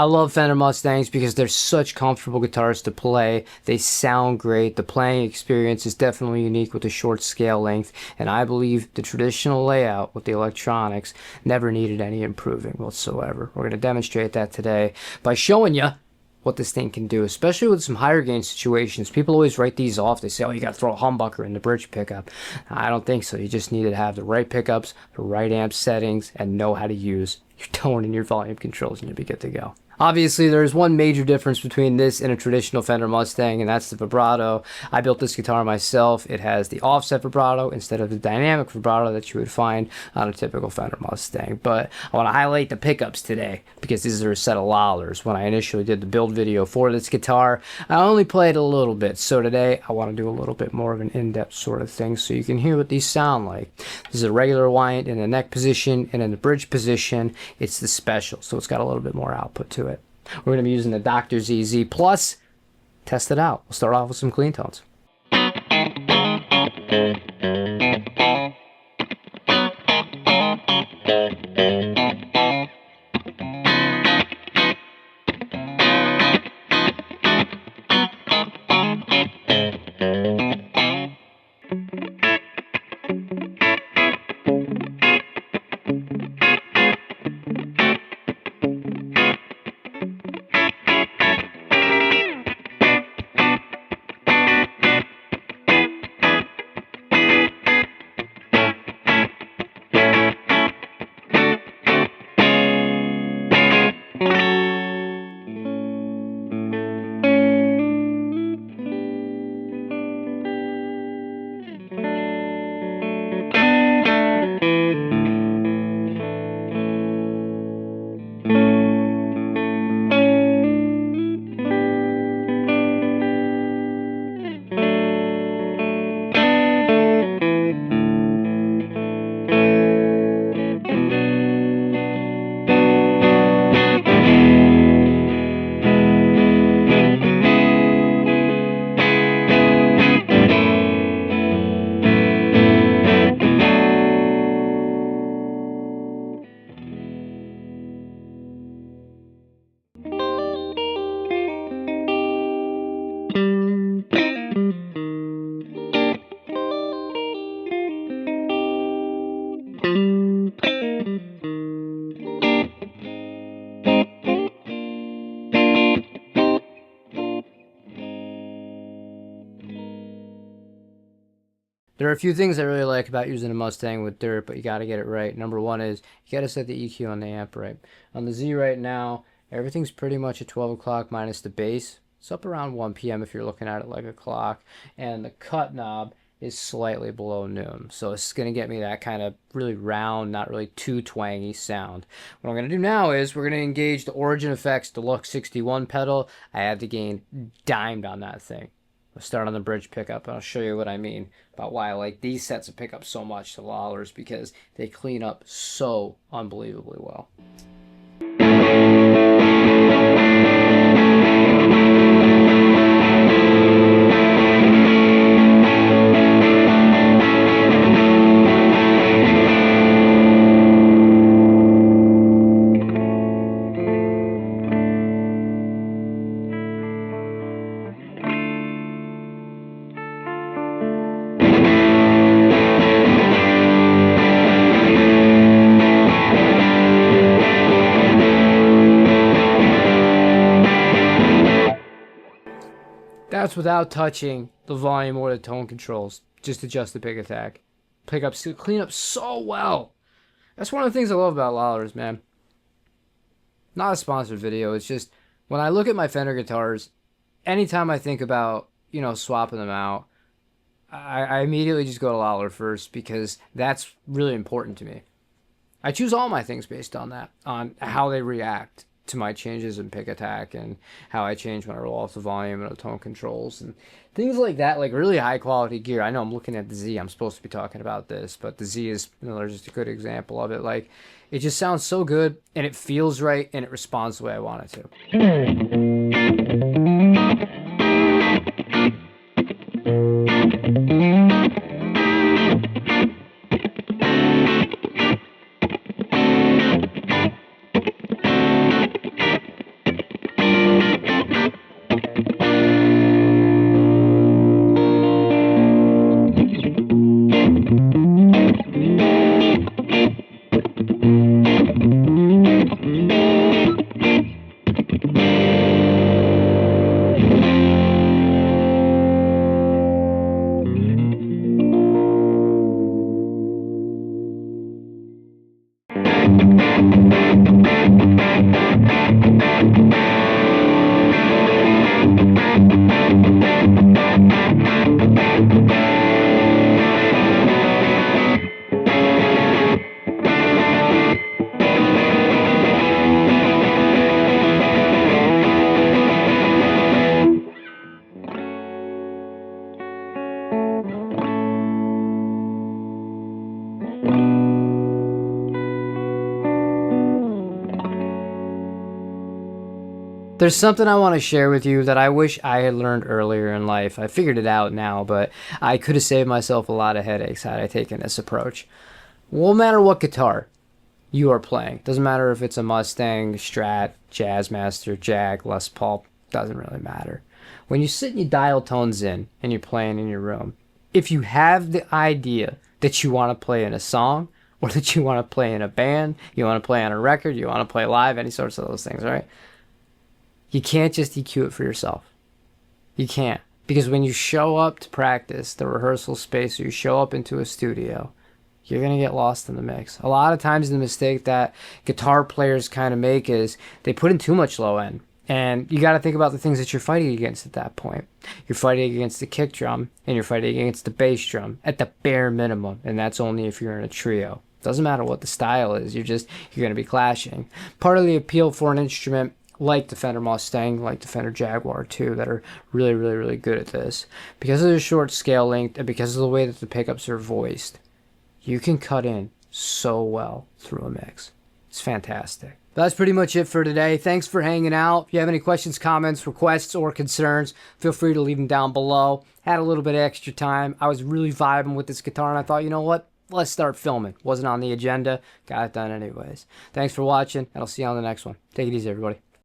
I love Fender Mustangs because they're such comfortable guitars to play. They sound great. The playing experience is definitely unique with the short scale length, and I believe the traditional layout with the electronics never needed any improving whatsoever. We're going to demonstrate that today by showing you what this thing can do, especially with some higher gain situations. People always write these off. They say, oh, you got to throw a humbucker in the bridge pickup. I don't think so. You just need to have the right pickups, the right amp settings, and know how to use your tone and your volume controls, and you'll be good to go. Obviously, there's one major difference between this and a traditional Fender Mustang, and that's the vibrato. I built this guitar myself. It has the offset vibrato instead of the dynamic vibrato that you would find on a typical Fender Mustang. But I want to highlight the pickups today because these are a set of lollers. When I initially did the build video for this guitar, I only played a little bit. So today, I want to do a little bit more of an in-depth sort of thing so you can hear what these sound like. This is a regular wind in the neck position, and in the bridge position, it's the special. So it's got a little bit more output to it. We're going to be using the Dr. ZZ Plus. Test it out. We'll start off with some clean tones. There are a few things I really like about using a Mustang with dirt, but you got to get it right. Number one is you got to set the EQ on the amp right. On the Z right now, everything's pretty much at 12 o'clock minus the bass. It's up around 1 p.m. if you're looking at it like a clock. And the cut knob is slightly below noon. So it's going to get me that kind of really round, not really too twangy sound. What I'm going to do now is we're going to engage the Origin Effects Deluxe 61 pedal. I have the gain dimed on that thing. We'll start on the bridge pickup, and I'll show you what I mean about why I like these sets of pickups so much, the lollers, because they clean up so unbelievably well. That's without touching the volume or the tone controls. Just adjust the pick attack. Pickups clean up so well. That's one of the things I love about lollers, man. Not a sponsored video. It's just when I look at my Fender guitars, anytime I think about, swapping them out, I immediately just go to loller first because that's really important to me. I choose all my things based on that, on how they react to my changes in pick attack and how I change when I roll off the volume and the tone controls and things like that, like really high quality gear. I know I'm looking at the Z, I'm supposed to be talking about this, but the Z is, there's just a good example of it. Like, it just sounds so good and it feels right and it responds the way I want it to. There's something I want to share with you that I wish I had learned earlier in life. I figured it out now, but I could have saved myself a lot of headaches had I taken this approach. No matter what guitar you are playing, doesn't matter if it's a Mustang, Strat, Jazzmaster, Jag, Les Paul, doesn't really matter. When you sit and you dial tones in and you're playing in your room, if you have the idea that you want to play in a song or that you want to play in a band, you want to play on a record, you want to play live, any sorts of those things, right? You can't just EQ it for yourself. You can't. Because when you show up to practice, the rehearsal space, or you show up into a studio, you're going to get lost in the mix. A lot of times the mistake that guitar players kind of make is they put in too much low end. And you got to think about the things that you're fighting against at that point. You're fighting against the kick drum, and you're fighting against the bass drum at the bare minimum. And that's only if you're in a trio. Doesn't matter what the style is. You're going to be clashing. Part of the appeal for an instrument like the Fender Mustang, like the Fender Jaguar too, that are really, really, really good at this. Because of the short scale length and because of the way that the pickups are voiced, you can cut in so well through a mix. It's fantastic. That's pretty much it for today. Thanks for hanging out. If you have any questions, comments, requests, or concerns, feel free to leave them down below. Had a little bit of extra time. I was really vibing with this guitar, and I thought, you know what? Let's start filming. Wasn't on the agenda. Got it done anyways. Thanks for watching, and I'll see you on the next one. Take it easy, everybody.